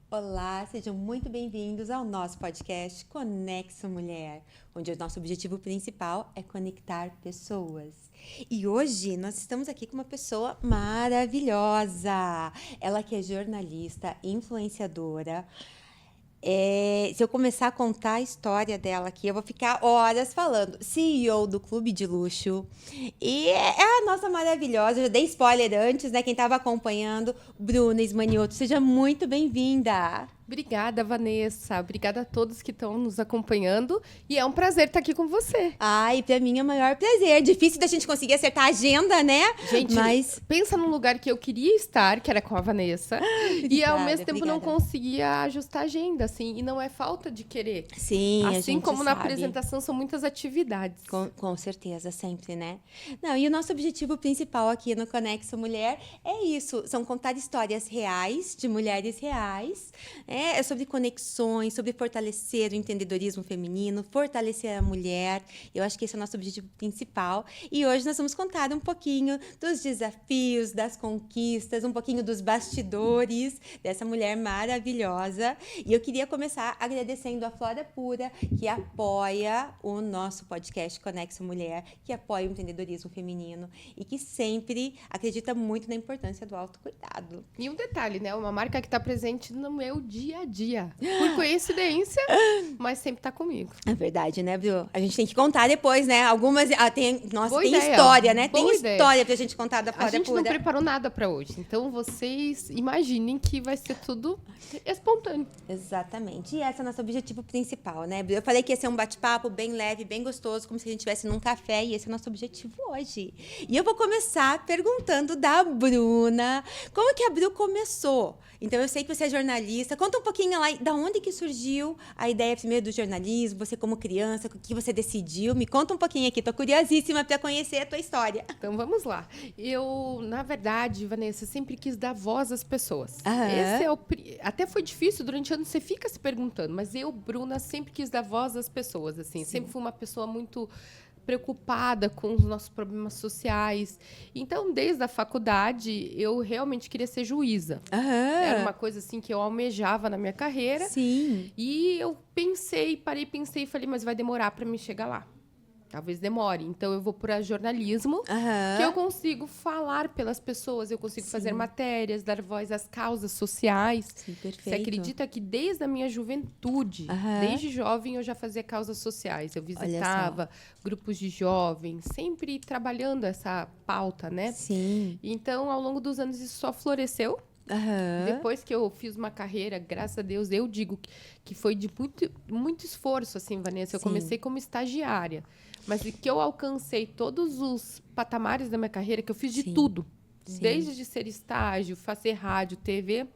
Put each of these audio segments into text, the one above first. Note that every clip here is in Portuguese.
Olá, sejam muito bem-vindos ao nosso podcast Conexo Mulher, onde o nosso objetivo principal é conectar pessoas. E hoje nós estamos aqui com uma pessoa maravilhosa. Ela que é jornalista, influenciadora. Se eu começar a contar a história dela aqui, eu vou ficar horas falando. CEO do Clube de Luxo. E é a nossa maravilhosa, eu já dei spoiler antes, né? Quem estava acompanhando, Bruna Ismanioto, seja muito bem-vinda. Obrigada, Vanessa. Obrigada a todos que estão nos acompanhando. E é um prazer estar aqui com você. Ai, pra mim é o maior prazer. Difícil da gente conseguir acertar a agenda, né? Gente, Mas pensa num lugar que eu queria estar, que era com a Vanessa. E ao mesmo tempo não obrigada. conseguia ajustar a agenda, assim. E não é falta de querer. Sim, a Assim gente como na sabe. apresentação são muitas atividades. Com certeza, sempre, né? Não, e o nosso objetivo principal aqui no Conexo Mulher é isso, são contar histórias reais, de mulheres reais, é sobre conexões, sobre fortalecer o empreendedorismo feminino, fortalecer a mulher, eu acho que esse é o nosso objetivo principal, e hoje nós vamos contar um pouquinho dos desafios, das conquistas, um pouquinho dos bastidores dessa mulher maravilhosa, e eu queria começar agradecendo a Flora Pura, que apoia o nosso podcast Conexo Mulher, que apoia o empreendedorismo feminino e que sempre acredita muito na importância do autocuidado. E um detalhe, né? Uma marca que está presente no meu dia a dia. Por coincidência, mas sempre está comigo. É verdade, né, Bru? A gente tem que contar depois, né? Algumas. Nossa, Boa tem ideia. história, né? Boa Tem ideia. história pra gente contar da A Flora gente não Pura. preparou nada para hoje. Então, vocês imaginem que vai ser tudo espontâneo. Exatamente. E esse é o nosso objetivo principal, né, Bru? Eu falei que ia ser um bate-papo bem leve, bem gostoso, como se a gente estivesse num café, e esse é o nosso objetivo hoje. E eu vou começar perguntando da Bruna, como que a Bru começou? Então, eu sei que você é jornalista. Conta um pouquinho lá, da onde que surgiu a ideia primeiro do jornalismo, você como criança, o que você decidiu? Me conta um pouquinho aqui, tô curiosíssima para conhecer a tua história. Então, vamos lá. Eu, na verdade, Vanessa, sempre quis dar voz às pessoas. Aham. Esse é até foi difícil, durante anos você fica se perguntando, mas eu, Bruna, sempre quis dar voz às pessoas, assim. Sim. Sempre fui uma pessoa muito preocupada com os nossos problemas sociais. Então, desde a faculdade, eu realmente queria ser juíza. Aham. Era uma coisa assim que eu almejava na minha carreira. Sim. E eu pensei e falei, mas vai demorar para me chegar lá. Talvez demore. Então, eu vou para jornalismo, Aham. que eu consigo falar pelas pessoas, eu consigo fazer matérias, dar voz às causas sociais. Sim, perfeito. Você acredita que desde a minha juventude, Aham. desde jovem, eu já fazia causas sociais. Eu visitava grupos de jovens, sempre trabalhando essa pauta, né? Sim. Então, ao longo dos anos, isso só floresceu. Aham. Depois que eu fiz uma carreira, graças a Deus, eu digo que foi de muito, muito esforço, assim, Vanessa. Eu Sim. comecei como estagiária, mas que eu alcancei todos os patamares da minha carreira, que eu fiz de Sim. tudo. Sim. Desde de ser estágio, fazer rádio, TV.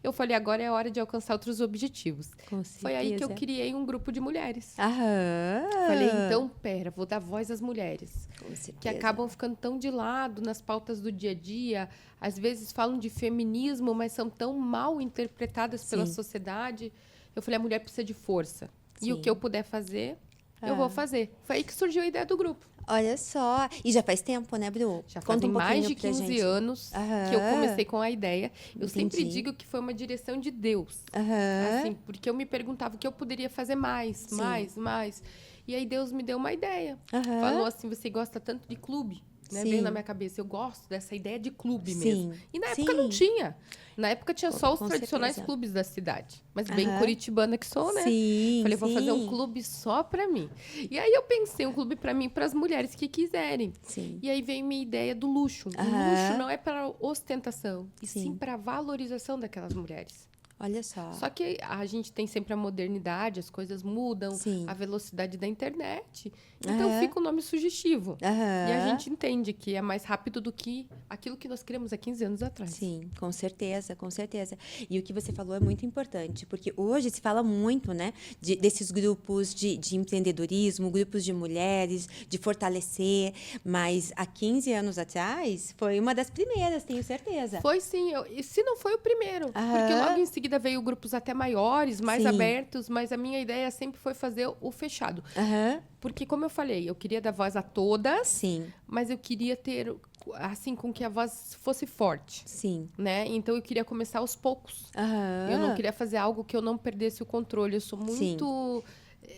Eu falei, agora é hora de alcançar outros objetivos. Com Foi aí que eu certeza. criei um grupo de mulheres. Aham. Falei, então, pera, vou dar voz às mulheres Com certeza. que acabam ficando tão de lado nas pautas do dia a dia, às vezes falam de feminismo, mas são tão mal interpretadas pela Sim. sociedade. Eu falei, a mulher precisa de força. E o Sim. que eu puder fazer, eu vou fazer. Foi aí que surgiu a ideia do grupo. Olha só. E já faz tempo, né, Bru? Já Conta fazem um mais de pouquinho pra 15 gente. anos Aham. que eu comecei com a ideia. Eu sempre Entendi. digo que foi uma direção de Deus. Aham. Assim, porque eu me perguntava o que eu poderia fazer mais, Sim. mais. E aí Deus me deu uma ideia. Aham. Falou assim, você gosta tanto de clube? Né? Sim. Veio na minha cabeça, eu gosto dessa ideia de clube Sim. mesmo. E na época Sim. não tinha. Na época tinha só os Com tradicionais certeza. clubes da cidade. Mas bem Aham. curitibana que sou, né? Sim. Falei, vou fazer um sim. clube só pra mim. E aí eu pensei, um clube pra mim, para as mulheres que quiserem. Sim. E aí veio minha ideia do luxo. O Aham. luxo não é para ostentação, e Sim. sim para valorização daquelas mulheres. Olha só. Só que a gente tem sempre a modernidade, as coisas mudam, Sim. a velocidade da internet. Então Aham. fica o nome sugestivo. Aham. E a gente entende que é mais rápido do que aquilo que nós criamos há 15 anos atrás. Sim, com certeza, com certeza. E o que você falou é muito importante, porque hoje se fala muito, né, desses grupos de empreendedorismo, grupos de mulheres, de fortalecer, mas há 15 anos atrás foi uma das primeiras, tenho certeza. Foi sim, e se não foi o primeiro, porque Aham. logo em seguida veio grupos até maiores, mais Sim. abertos, mas a minha ideia sempre foi fazer o fechado. Aham. Porque, como eu falei, eu queria dar voz a todas, Sim. mas eu queria ter assim, com que a voz fosse forte, Sim. né? Então, eu queria começar aos poucos. Aham. Eu não queria fazer algo que eu não perdesse o controle. Eu sou Sim. muito...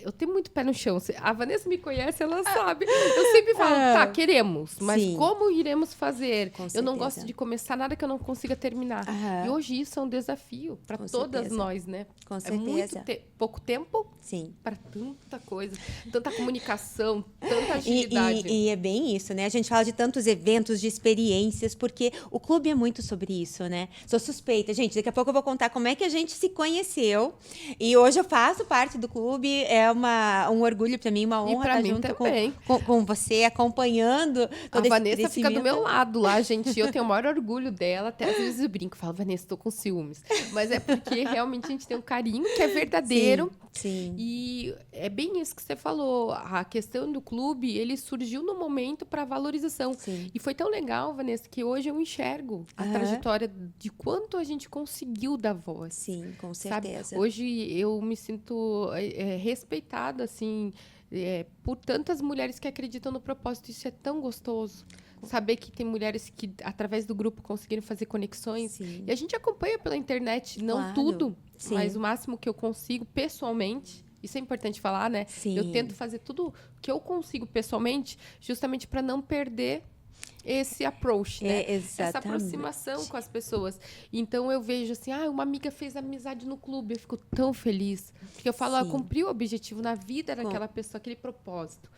Eu tenho muito pé no chão. A Vanessa me conhece, ela sabe. Eu sempre falo, tá, queremos, mas Sim. como iremos fazer? Com Eu não certeza. gosto de começar nada que eu não consiga terminar. Aham. E hoje isso é um desafio para Com todas certeza. nós, né? Com É muito certeza. pouco tempo Sim. para tanta coisa, tanta comunicação, tanta E, agilidade. e é bem isso, né? A gente fala de tantos eventos, de experiências, porque o clube é muito sobre isso, né? Sou suspeita. Gente, daqui a pouco eu vou contar como é que a gente se conheceu. E hoje eu faço parte do clube. É um orgulho para mim, uma E honra pra estar mim junto também. com você, acompanhando todo A esse Vanessa fica do crescimento. meu lado lá, gente. Eu tenho o maior orgulho dela. Até às vezes eu brinco, falo, Vanessa, tô com ciúmes. Mas é porque realmente a gente tem um carinho que é verdadeiro. Sim. E é bem isso que você falou. A questão do clube, ele surgiu no momento para valorização. Sim. E foi tão legal, Vanessa, que hoje eu enxergo a trajetória de quanto a gente conseguiu dar voz. Sim, com Sabe? certeza. Hoje eu me sinto respeitada, assim, por tantas mulheres que acreditam no propósito. Isso é tão gostoso. Saber que tem mulheres que, através do grupo, conseguiram fazer conexões. Sim. E a gente acompanha pela internet, não Claro. tudo, Sim. mas o máximo que eu consigo pessoalmente. Isso é importante falar, né? Sim. Eu tento fazer tudo que eu consigo pessoalmente, justamente para não perder esse approach, né? Essa Exatamente. aproximação com as pessoas. Então, eu vejo assim, uma amiga fez amizade no clube. Eu fico tão feliz. Porque eu falo, Sim. cumpriu o objetivo na vida daquela pessoa, aquele propósito.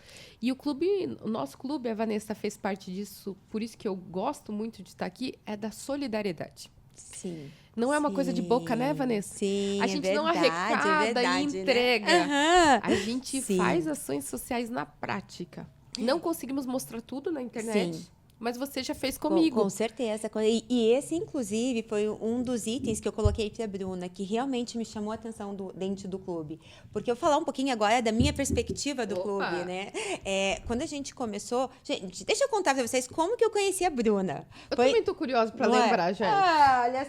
E o nosso clube, a Vanessa fez parte disso, por isso que eu gosto muito de estar aqui, é da solidariedade. Sim. Não é uma coisa de boca, né, Sim. Vanessa? Sim, A gente é não verdade, arrecada é verdade, e né? entrega. Aham. A gente Sim. faz ações sociais na prática. Não conseguimos mostrar tudo na internet, Sim. mas você já fez Com comigo. certeza. E esse, inclusive, foi um dos itens que eu coloquei para a Bruna, que realmente me chamou a atenção dentro do clube. Porque eu vou falar um pouquinho agora da minha perspectiva do Opa! clube, né? Quando a gente começou... Gente, deixa eu contar para vocês como que eu conheci a Bruna. Eu também tô curiosa pra Não é? lembrar, gente.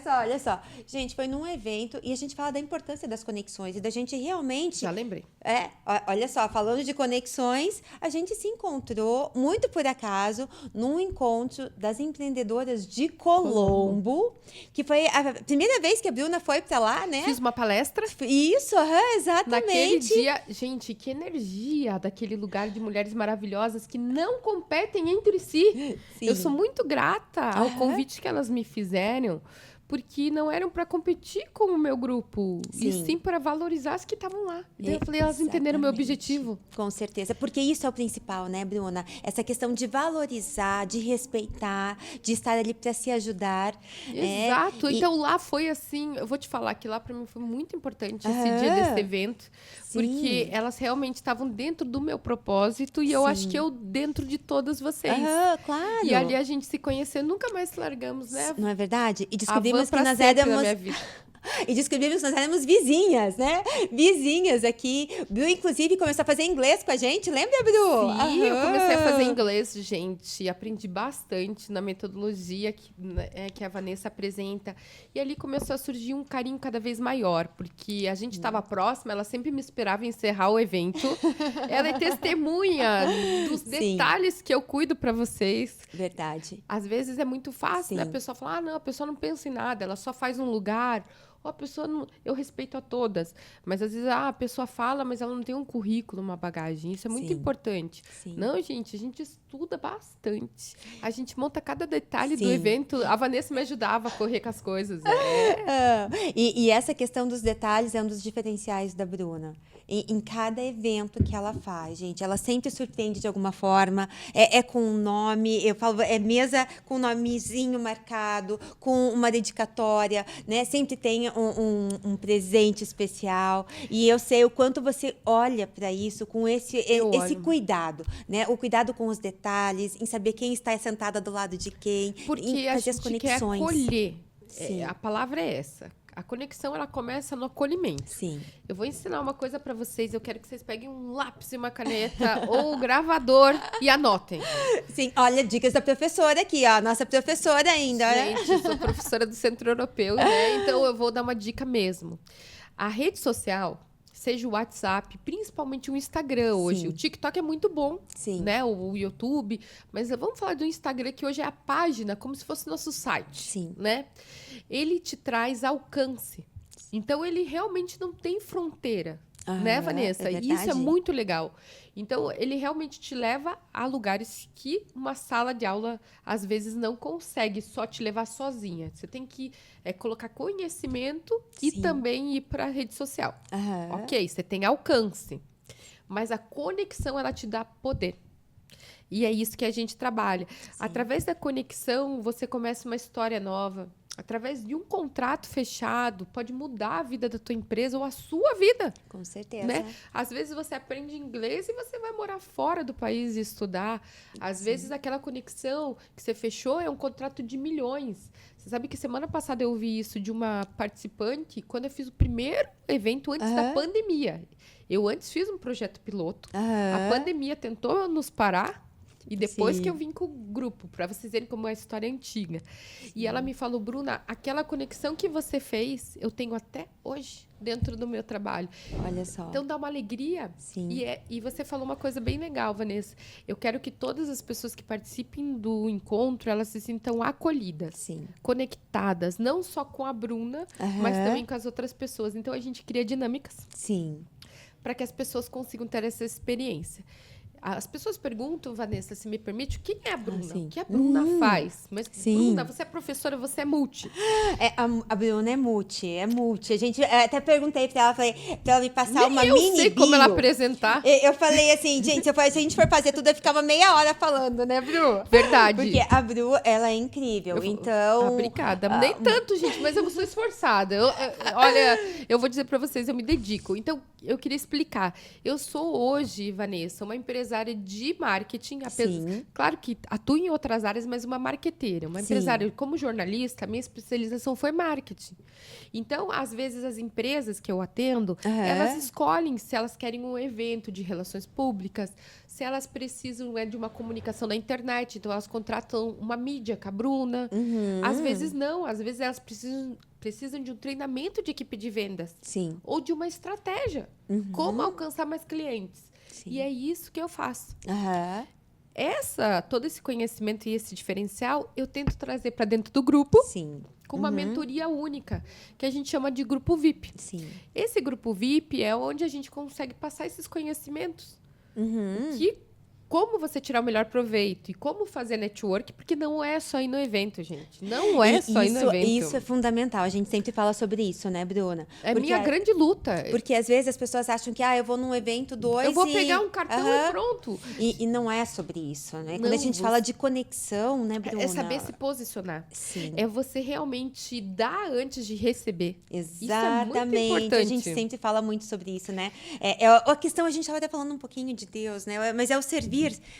Olha só. Gente, foi num evento e a gente fala da importância das conexões e da gente realmente... Já lembrei. Olha só, falando de conexões, a gente se encontrou, muito por acaso, num encontro das empreendedoras de Colombo, que foi a primeira vez que a Bruna foi para lá, né? Fiz uma palestra. Isso, exatamente. Naquele dia, gente, que energia daquele lugar de mulheres maravilhosas que não competem entre si. Sim. Eu sou muito grata ao Aham. convite que elas me fizeram, porque não eram para competir com o meu grupo, e Sim. sim para valorizar as que estavam lá. Então eu falei, elas entenderam o meu Exatamente. objetivo. Com certeza, porque isso é o principal, né, Bruna? Essa questão de valorizar, de respeitar, de estar ali para se ajudar. Exato. E- Então lá foi assim, eu vou te falar que lá para mim foi muito importante esse Aham. dia desse evento, Sim. porque elas realmente estavam dentro do meu propósito e eu Sim. acho que eu dentro de todas vocês. Claro. E ali a gente se conheceu, nunca mais largamos, né? Não é verdade? E A descobrimos van que pra nós sempre na éramos... minha vida. E descobrimos que nós éramos vizinhas, né? Vizinhas aqui. Bru, inclusive, começou a fazer inglês com a gente. Lembra, Bru? Sim, eu Aham. comecei a fazer inglês, gente. Aprendi bastante na metodologia que a Vanessa apresenta. E ali começou a surgir um carinho cada vez maior, porque a gente estava próxima, ela sempre me esperava encerrar o evento. Ela é testemunha dos Sim. detalhes que eu cuido para vocês. Verdade. Às vezes é muito fácil, né? A Sim. pessoa fala, não, a pessoa não pensa em nada, ela só faz um lugar. Ou a pessoa não... Eu respeito a todas. Mas às vezes, a pessoa fala, mas ela não tem um currículo, uma bagagem. Isso é muito Sim. importante. Sim. Não, gente, a gente estuda bastante. A gente monta cada detalhe do Sim. evento. A Vanessa me ajudava a correr com as coisas. E essa questão dos detalhes é um dos diferenciais da Bruna. Em cada evento que ela faz, gente, ela sempre surpreende de alguma forma. É com um nome, eu falo, é mesa com um nomezinho marcado, com uma dedicatória, né? Sempre tem um presente especial. E eu sei o quanto você olha para isso com esse olho. cuidado, né? O cuidado com os detalhes, em saber quem está sentada do lado de quem, Porque em a fazer as gente quer conexões. acolher. Sim. A palavra é essa. A conexão, ela começa no acolhimento. Sim. Eu vou ensinar uma coisa para vocês. Eu quero que vocês peguem um lápis e uma caneta ou um gravador e anotem. Sim, olha, dicas da professora aqui, ó. Nossa professora ainda, né? Gente, eu sou professora do Centro Europeu, né? Então eu vou dar uma dica mesmo. A rede social, seja o WhatsApp, principalmente o Instagram hoje. Sim. O TikTok é muito bom, Sim. né? O YouTube. Mas vamos falar do Instagram, que hoje é a página, como se fosse nosso site. Sim. Né? Ele te traz alcance. Então, ele realmente não tem fronteira. Né, Vanessa? É Isso é verdade. muito legal. Então, ele realmente te leva a lugares que uma sala de aula, às vezes, não consegue só te levar sozinha. Você tem que colocar conhecimento e Sim. também ir para a rede social. Aham. Ok, você tem alcance. Mas a conexão, ela te dá poder. E é isso que a gente trabalha. Através da conexão, você começa uma história nova. Através de um contrato fechado, pode mudar a vida da tua empresa ou a sua vida. Com certeza. Né? Às vezes você aprende inglês e você vai morar fora do país e estudar. Às vezes aquela conexão que você fechou é um contrato de milhões. Você sabe que semana passada eu ouvi isso de uma participante quando eu fiz o primeiro evento antes da pandemia. Eu antes fiz um projeto piloto. A pandemia tentou nos parar. E depois Sim. que eu vim com o grupo, para vocês verem como é a história antiga. E ela me falou, Bruna, aquela conexão que você fez, eu tenho até hoje dentro do meu trabalho. Olha só. Então dá uma alegria. Sim. E você falou uma coisa bem legal, Vanessa. Eu quero que todas as pessoas que participem do encontro, elas se sintam acolhidas, Sim. conectadas, não só com a Bruna, mas também com as outras pessoas. Então a gente cria dinâmicas Sim. para que as pessoas consigam ter essa experiência. As pessoas perguntam, Vanessa, se me permite, quem é a Bruna? sim. O que a Bruna faz? Mas, Sim. Bruna, você é professora, você é multi. A Bruna é multi. A gente até perguntei pra ela, falei, pra ela me passar Nem uma eu mini sei bio. como ela apresentar. Eu falei assim, gente, se a gente for fazer tudo, eu ficava meia hora falando, né, Bru? Verdade. Porque a Bru, ela é incrível, então... Obrigada. Nem tanto, gente, mas eu sou esforçada. Olha, eu vou dizer pra vocês, eu me dedico. Então, eu queria explicar. Eu sou hoje, Vanessa, uma empresária de marketing. Sim. Claro que atuo em outras áreas, mas uma marqueteira. Uma Sim. empresária. Como jornalista, a minha especialização foi marketing. Então, às vezes, as empresas que eu atendo, elas escolhem se elas querem um evento de relações públicas, se elas precisam de uma comunicação na internet. Então, elas contratam uma mídia com a Bruna. Às vezes, não. Às vezes, elas precisam de um treinamento de equipe de vendas. Sim. Ou de uma estratégia. Como alcançar mais clientes. Sim. E é isso que eu faço. Aham. Todo esse conhecimento e esse diferencial, eu tento trazer para dentro do grupo Sim. com uma mentoria única, que a gente chama de grupo VIP. Sim. Esse grupo VIP é onde a gente consegue passar esses conhecimentos. Que como você tirar o melhor proveito e como fazer network, porque não é só ir no evento, gente. Não é só ir no evento. Isso é fundamental. A gente sempre fala sobre isso, né, Bruna? É minha grande luta. Porque às vezes as pessoas acham que eu vou num evento 2 Eu vou pegar um cartão e pronto. E não é sobre isso, né? Quando a Não, gente fala de conexão, né, Bruna? É saber se posicionar. Sim. É você realmente dar antes de receber. Exatamente. Isso é muito importante. A gente sempre fala muito sobre isso, né? A questão, a gente estava até falando um pouquinho de Deus, né? Mas é o servir,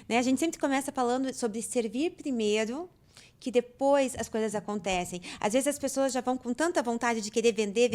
né? A gente sempre começa falando sobre servir primeiro, que depois as coisas acontecem. Às vezes as pessoas já vão com tanta vontade de querer vender.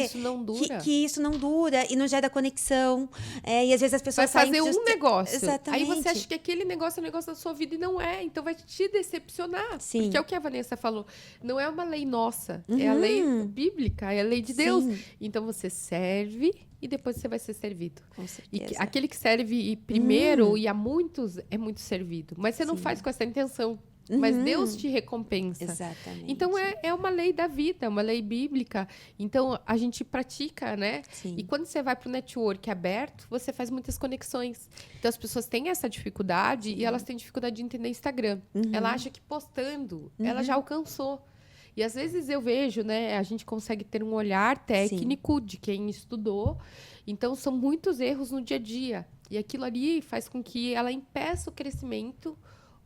Isso não dura. Que isso não dura e não gera conexão. E às vezes as pessoas Vai fazer saem um negócio. Exatamente. Aí você acha que aquele negócio é o negócio da sua vida e não é. Então vai te decepcionar. Sim. Porque é o que a Vanessa falou. Não é uma lei nossa. É a lei bíblica. É a lei de Deus. Sim. Então você serve e depois você vai ser servido. Com certeza. Aquele que serve primeiro e a muitos é muito servido. Mas você não faz com essa intenção. Mas Deus te recompensa. Exatamente. Então, é uma lei da vida, uma lei bíblica. Então, a gente pratica, né? Sim. E quando você vai para o network aberto, você faz muitas conexões. Então, as pessoas têm essa dificuldade e elas têm dificuldade de entender Instagram. Ela acha que postando, ela já alcançou. E, às vezes, eu vejo, né? A gente consegue ter um olhar técnico de quem estudou. Então, são muitos erros no dia a dia. E aquilo ali faz com que ela impeça o crescimento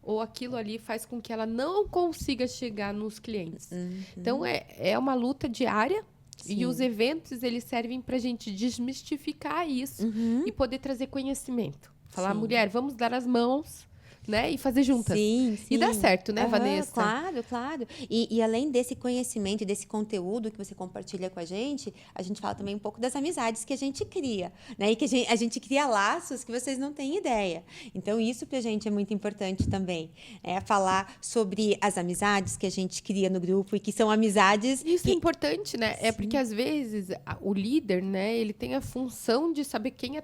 ou aquilo ali faz com que ela não consiga chegar nos clientes. Então, é uma luta diária. Sim. E os eventos, eles servem para a gente desmistificar isso e poder trazer conhecimento. Falar, Sim. mulher, vamos dar as mãos, né? E fazer juntas. Sim, E dá sim. certo, né, Aham, Vanessa? claro, claro. E além desse conhecimento e desse conteúdo que você compartilha com a gente fala também um pouco das amizades que a gente cria, né? E que a gente cria laços que vocês não têm ideia. Então, isso pra gente é muito importante também. É falar sobre as amizades que a gente cria no grupo e que são amizades Isso é que... importante, né? É porque às vezes o líder, né, ele tem a função de saber quem é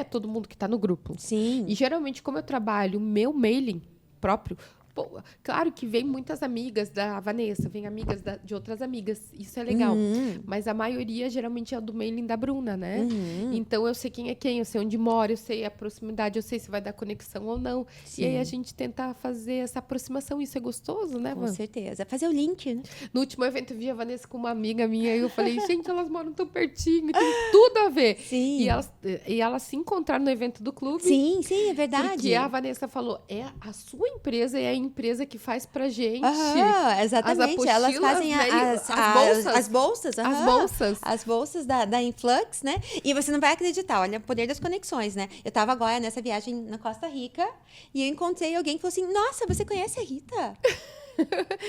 todo mundo que está no grupo. Sim. E geralmente, como eu trabalho o meu mailing próprio, pô, claro que vem muitas amigas da Vanessa, vem amigas de outras amigas, isso é legal. Mas a maioria geralmente é do mailing da Bruna, né? Então eu sei quem é quem, eu sei onde mora, eu sei a proximidade, eu sei se vai dar conexão ou não. Sim. E aí a gente tenta fazer essa aproximação, isso é gostoso, né, Com Van? certeza. Fazer o link, né? No último evento eu vi a Vanessa com uma amiga minha e eu falei, gente, elas moram tão pertinho, e tem tudo a ver. Sim. E elas se encontraram no evento do clube. Sim, sim, é verdade. Porque a Vanessa falou, a sua empresa é a empresa que faz pra gente. Aham, exatamente. As Elas fazem né, as bolsas. As aham. bolsas. As bolsas da Influx, né? E você não vai acreditar, olha, o poder das conexões, né? Eu tava agora nessa viagem na Costa Rica e eu encontrei alguém que falou assim: Nossa, você conhece a Rita?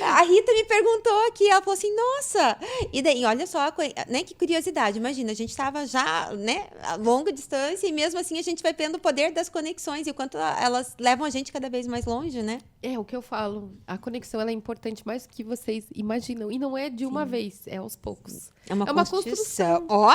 A Rita me perguntou aqui, ela falou assim, nossa! E daí, olha só, né, que curiosidade, imagina, a gente estava já, né, a longa distância e mesmo assim a gente vai vendo o poder das conexões e o quanto elas levam a gente cada vez mais longe, né? É o que eu falo, a conexão ela é importante mais do que vocês imaginam. E não é de uma vez, é aos poucos. É uma construção. Ó.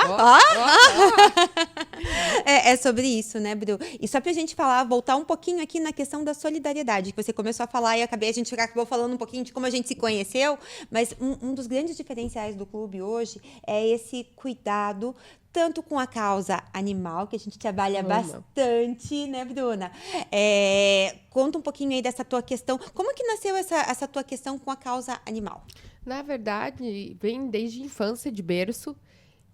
É sobre isso, né, Bru? E só pra gente falar, voltar um pouquinho aqui na questão da solidariedade, que você começou a falar e a gente acabou falando um pouquinho de como a gente se conheceu, mas um dos grandes diferenciais do clube hoje é esse cuidado tanto com a causa animal, que a gente trabalha bastante, né, Bruna? Conta um pouquinho aí dessa tua questão. Como que nasceu essa tua questão com a causa animal? Na verdade, vem desde a infância, de berço.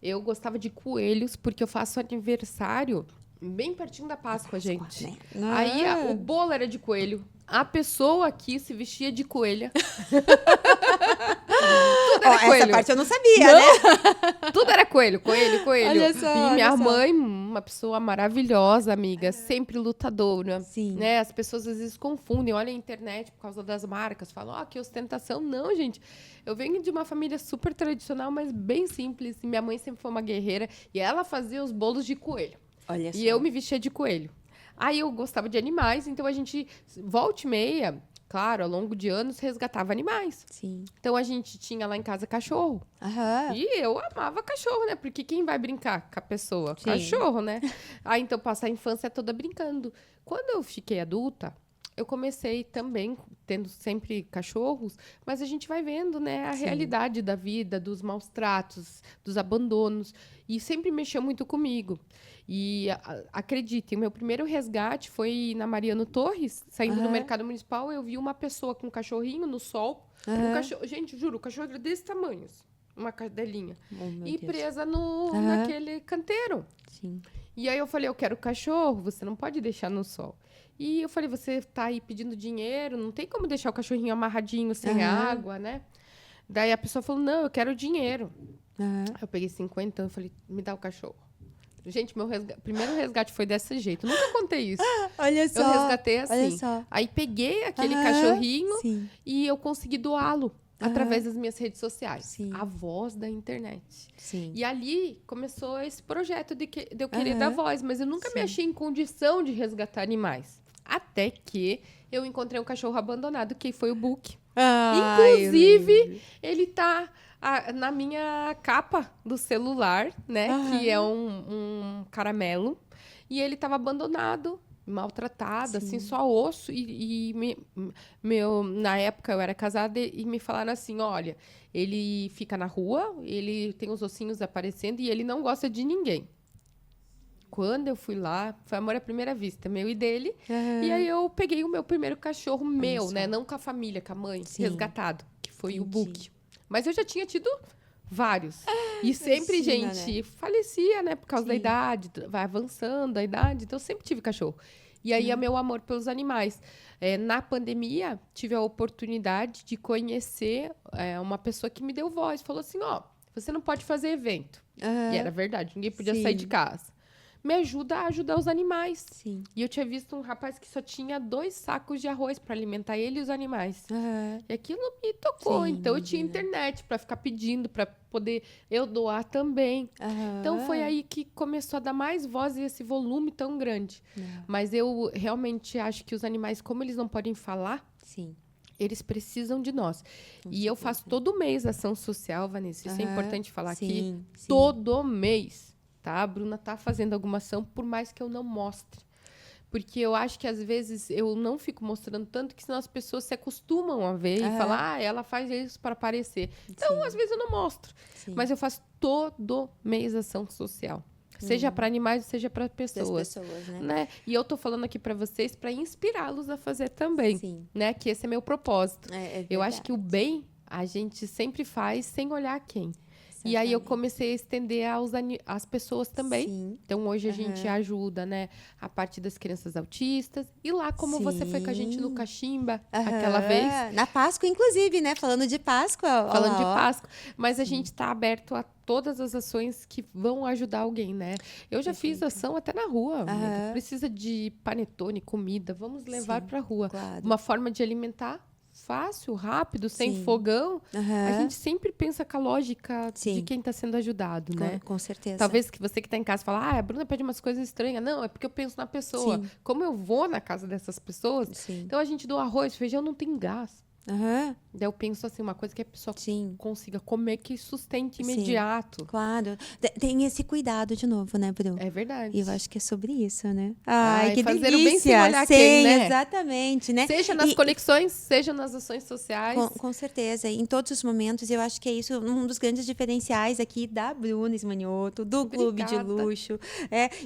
Eu gostava de coelhos, porque eu faço aniversário bem pertinho da Páscoa, gente. Né? Aí o bolo era de coelho. A pessoa aqui se vestia de coelha. Tudo era coelho. Essa parte eu não sabia, né? Tudo era coelho. Olha só, E minha olha só. mãe, uma pessoa maravilhosa, amiga, sempre lutadora. Sim. Né? As pessoas às vezes confundem, olha a internet por causa das marcas, falam, que ostentação. Não, gente. Eu venho de uma família super tradicional, mas bem simples. E minha mãe sempre foi uma guerreira. E ela fazia os bolos de coelho. Olha só. E eu me vestia de coelho. Aí eu gostava de animais, então a gente, volta e meia, claro, ao longo de anos, resgatava animais. Sim. Então a gente tinha lá em casa cachorro. Aham. E eu amava cachorro, né? Porque quem vai brincar com a pessoa? Sim. Cachorro, né? Aí então passar a infância toda brincando. Quando eu fiquei adulta, eu comecei também tendo sempre cachorros, mas a gente vai vendo, né, a realidade da vida, dos maus tratos, dos abandonos, e sempre mexeu muito comigo. E acreditem, o meu primeiro resgate foi na Mariano Torres, saindo do mercado municipal, eu vi uma pessoa com um cachorrinho no sol. Um cachorro, gente, juro, o cachorro era desse tamanho, uma cadelinha, e Deus. presa naquele canteiro. Sim. E aí eu falei, eu quero cachorro, você não pode deixar no sol. E eu falei, você tá aí pedindo dinheiro, não tem como deixar o cachorrinho amarradinho, sem água, né? Daí a pessoa falou, não, eu quero dinheiro. Aí eu peguei 50 e falei, me dá o cachorro. Gente, meu primeiro resgate foi desse jeito. Nunca contei isso. Olha só. Eu resgatei assim. Olha só. Aí peguei aquele cachorrinho Sim. e eu consegui doá-lo através das minhas redes sociais. Sim. A voz da internet. Sim. E ali começou esse projeto de eu querer dar voz, mas eu nunca me achei em condição de resgatar animais. Até que eu encontrei um cachorro abandonado, que foi o Book. Inclusive, ele tá na minha capa do celular, né? Que é um caramelo. E ele tava abandonado, maltratado, assim, só osso. Na época eu era casada e me falaram assim, olha, ele fica na rua, ele tem os ossinhos aparecendo e ele não gosta de ninguém. Quando eu fui lá, foi amor à primeira vista, meu e dele. E aí eu peguei o meu primeiro cachorro meu, né? Não com a família, com a mãe, resgatado, que foi o Book. Mas eu já tinha tido vários. E sempre, imagina, gente, falecia, né? Por causa da idade, vai avançando a idade. Então, eu sempre tive cachorro. E aí, é meu amor pelos animais. Na pandemia, tive a oportunidade de conhecer uma pessoa que me deu voz. Falou assim, você não pode fazer evento. E era verdade, ninguém podia sair de casa. me ajuda a ajudar os animais. Sim. E eu tinha visto um rapaz que só tinha 2 sacos de arroz para alimentar ele e os animais. Aham. E aquilo me tocou. Sim, Então eu tinha imagina. internet para ficar pedindo, para poder eu doar também. Aham. Então foi aí que começou a dar mais voz e esse volume tão grande. Não. Mas eu realmente acho que os animais, como eles não podem falar, Sim. eles precisam de nós. Com E eu certeza. faço todo mês ação social, Vanessa. Isso é Aham. importante falar aqui. Sim, sim. Todo mês, tá? A Bruna tá fazendo alguma ação, por mais que eu não mostre. Porque eu acho que, às vezes, eu não fico mostrando tanto, que senão as pessoas se acostumam a ver e Aham. falar, ela faz isso para aparecer. Então, Sim. às vezes, eu não mostro. Sim. Mas eu faço todo mês ação social. Seja para animais, seja para Das pessoas. pessoas, né? Né? E eu tô falando aqui para vocês para inspirá-los a fazer também. Sim. Né? Que esse é meu propósito. É Eu acho verdade. que o bem a gente sempre faz sem olhar quem. E aí eu Exatamente. comecei a estender às pessoas também. Sim. Então hoje a gente Aham. ajuda, né, a parte das crianças autistas. E lá, como você foi com a gente no Sim. Cachimba Aham. aquela vez, Na Páscoa, inclusive, né? Falando de Páscoa. ó falando de lá, ó. Páscoa. Mas a gente está aberto a todas as ações que vão ajudar alguém, né? Eu já fiz Perfeito. ação até na rua. Amiga. Aham. Precisa de panetone, comida. Vamos levar Sim, para a rua. claro. Uma forma de alimentar fácil, rápido, sem Sim. fogão. Aham. A gente sempre pensa com a lógica de Sim. quem está sendo ajudado, né? Com certeza. Talvez que você que está em casa fala, a Bruna pede umas coisas estranhas. Não, é porque eu penso na pessoa. Sim. Como eu vou na casa dessas pessoas, Sim. então a gente doa arroz, feijão, não tem gás. Aham. Daí eu penso assim, uma coisa que a pessoa Sim. consiga comer que sustente Sim. imediato. Claro. Tem esse cuidado de novo, né, Bru? É verdade. E eu acho que é sobre isso, né? Ai, Ai, que fazer delícia. o bem sem olhar Sim, quem, né? exatamente, né? Seja nas E- conexões, seja nas ações sociais. Com certeza, em todos os momentos, eu acho que é isso um dos grandes diferenciais aqui da Bruna Ismanioto, do Clube de Obrigada. Luxo.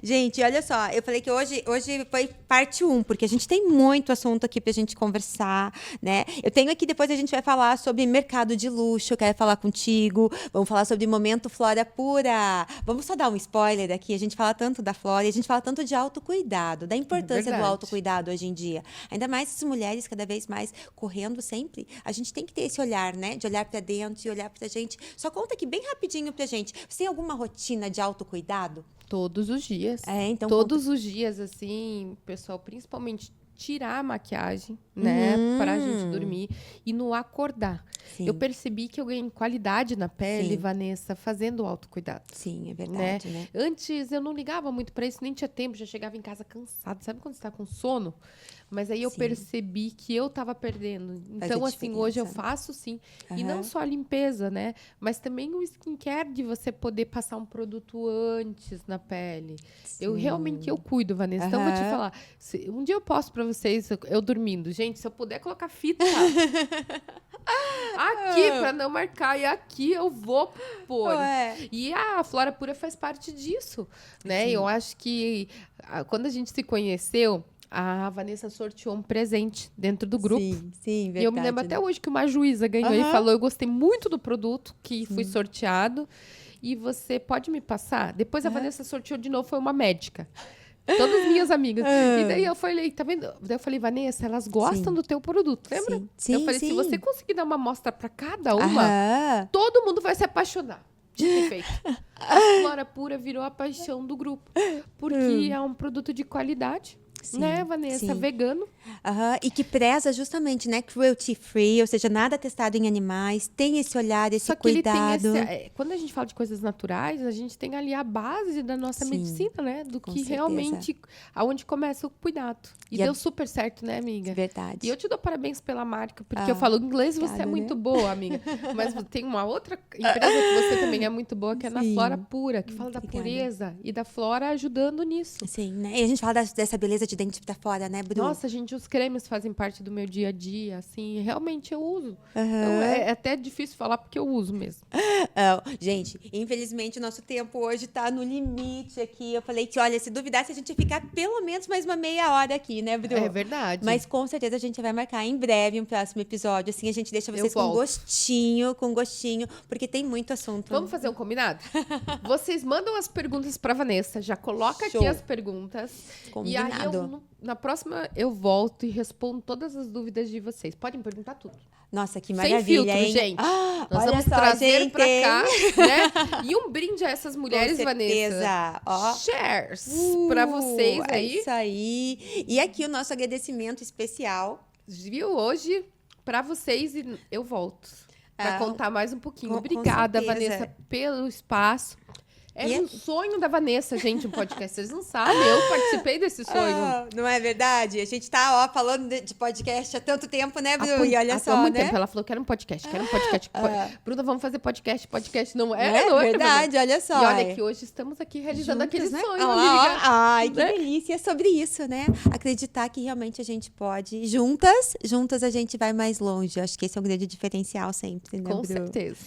Gente, olha só, eu falei que hoje foi parte 1, porque a gente tem muito assunto aqui pra gente conversar, né? Eu tenho aqui, depois a gente vai falar sobre mercado de luxo, eu quero falar contigo, vamos falar sobre momento Flora Pura. Vamos só dar um spoiler aqui, a gente fala tanto da Flora, e a gente fala tanto de autocuidado, da importância do verdade. autocuidado hoje em dia. Ainda mais as mulheres cada vez mais correndo sempre. A gente tem que ter esse olhar, né? De olhar pra dentro e olhar pra gente. Só conta aqui bem rapidinho pra gente. Você tem alguma rotina de autocuidado? Todos os dias. Então Todos os dias, assim, pessoal, principalmente tirar a maquiagem, né? Pra gente dormir e no acordar. Sim. Eu percebi que eu ganhei qualidade na pele, Sim. Vanessa, fazendo o autocuidado. Sim, é verdade, né? Antes eu não ligava muito pra isso, nem tinha tempo, já chegava em casa cansada. Sabe quando você tá com sono? Mas aí eu Sim. percebi que eu tava perdendo. Então, assim, diferença, hoje eu né? faço sim. E Aham. não só a limpeza, né? Mas também o skincare de você poder passar um produto antes na pele. Eu realmente eu cuido, Vanessa. Então, eu vou te Aham. falar. Um dia eu posto pra vocês, eu dormindo. Gente, se eu puder colocar fita aqui pra não marcar, e aqui eu vou pôr. Ué. E a Flora Pura faz parte disso, né? Eu acho que quando a gente se conheceu, a Vanessa sorteou um presente dentro do grupo. Sim, verdade. E eu me lembro até né? hoje que uma juíza ganhou e Aham. falou, eu gostei muito do produto que fui sorteado e você pode me passar? Depois a Vanessa sorteou de novo, foi uma médica. Todas minhas amigas. E daí eu falei, tá vendo? Daí eu falei, Vanessa, elas gostam Sim. do teu produto, lembra? Sim, eu falei, se sim. você conseguir dar uma amostra pra cada uma, Aham. todo mundo vai se apaixonar. Dito e feito. A Flora Pura virou a paixão do grupo. Porque é um produto de qualidade. Sim, Né, Vanessa? sim. Vegano. Aham, e que preza justamente, né, cruelty free, ou seja, nada testado em animais, tem esse olhar, esse Só que cuidado. ele tem quando a gente fala de coisas naturais, a gente tem ali a base da nossa Sim, medicina, né? Do com que certeza. realmente, aonde começa o cuidado. E E deu super certo, né, amiga? Verdade. E eu te dou parabéns pela marca, porque eu falo inglês, você é obrigada, muito né? boa, amiga. Mas tem uma outra empresa que você também é muito boa, que é na Sim. Flora Pura, que fala da Obrigada. pureza e da flora ajudando nisso. Sim, né? E a gente fala dessa beleza de dentro pra fora, né, Bru? Nossa, gente, os cremes fazem parte do meu dia a dia, assim, realmente eu uso. Aham. Então, é até difícil falar porque eu uso mesmo. Gente, infelizmente o nosso tempo hoje tá no limite aqui. Eu falei que, olha, se duvidasse, a gente ia ficar pelo menos mais uma meia hora aqui, né, Bru? É verdade. Mas com certeza a gente vai marcar em breve um próximo episódio. Assim, a gente deixa Eu vocês volto. com gostinho, porque tem muito assunto. Vamos fazer um combinado? Vocês mandam as perguntas pra Vanessa, já coloca Show. aqui as perguntas. E aí Combinado. eu Na próxima eu volto e respondo todas as dúvidas de vocês. Podem perguntar tudo. Nossa, que Sem maravilha, filtro, hein? gente. Ah, Nós olha vamos só, trazer gente. pra cá, né? E um brinde a essas mulheres, Com certeza. Vanessa. Ó. Shares pra vocês É aí. isso aí. E aqui o nosso agradecimento especial. Viu? Hoje, pra vocês, e eu volto pra contar mais um pouquinho. com Obrigada, certeza. Vanessa, pelo espaço. É E um sonho da Vanessa, gente, um podcast. Vocês não sabem, eu participei desse sonho. Não é verdade? A gente tá, falando de podcast há tanto tempo, né, Bru? E olha Há só, muito né? tempo. Ela falou, quero um podcast. Bruna, vamos fazer podcast. Não Não é? é Não é, verdade, olha só. E olha que hoje estamos aqui realizando Juntas, aquele né? sonho, Ó, amiga. ai, que Né? delícia. É sobre isso, né? Acreditar que realmente a gente pode. Juntas a gente vai mais longe. Acho que esse é um grande diferencial sempre, né, Com Bru? certeza.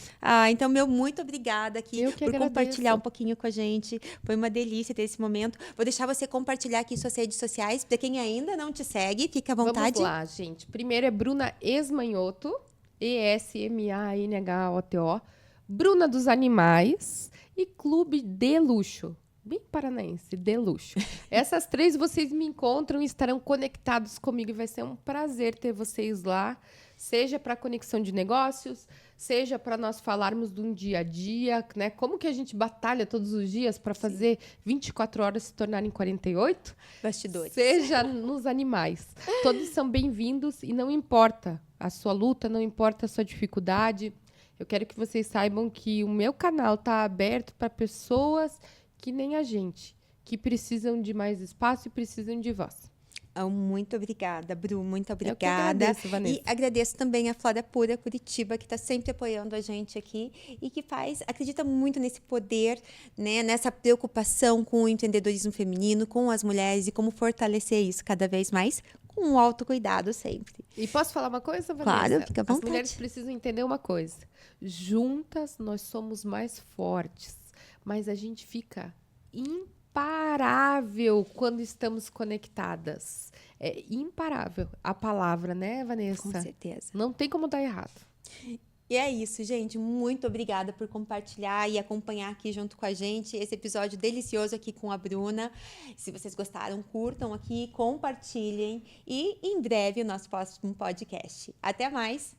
Então, muito obrigada aqui Eu que por agradeço. compartilhar um pouquinho com a gente. Foi uma delícia ter esse momento. Vou deixar você compartilhar aqui suas redes sociais. Para quem ainda não te segue, fica à vontade. Vamos lá, gente. Primeiro é Bruna Esmanhoto, ESMANHOTO, Bruna dos Animais e Clube de Luxo. Bem paranaense, de luxo. Essas 3 vocês me encontram e estarão conectados comigo. E vai ser um prazer ter vocês lá, seja para conexão de negócios, seja para nós falarmos de um dia a dia, né? Como que a gente batalha todos os dias para fazer 24 horas se tornarem 48? Bastidores. Seja nos animais. Todos são bem-vindos e não importa a sua luta, não importa a sua dificuldade. Eu quero que vocês saibam que o meu canal está aberto para pessoas que nem a gente, que precisam de mais espaço e precisam de voz. Muito obrigada, Bru. Muito Eu que obrigada. agradeço, Vanessa. E agradeço também a Flora Pura Curitiba, que está sempre apoiando a gente aqui e que acredita muito nesse poder, né, nessa preocupação com o empreendedorismo feminino, com as mulheres e como fortalecer isso cada vez mais com o autocuidado sempre. E posso falar uma coisa, Vanessa? Claro, fica à As vontade. mulheres precisam entender uma coisa. Juntas nós somos mais fortes, mas a gente fica imparável quando estamos conectadas. É imparável a palavra, né, Vanessa? Com certeza. Não tem como dar errado. E é isso, gente. Muito obrigada por compartilhar e acompanhar aqui junto com a gente esse episódio delicioso aqui com a Bruna. Se vocês gostaram, curtam aqui, compartilhem e em breve o nosso próximo podcast. Até mais!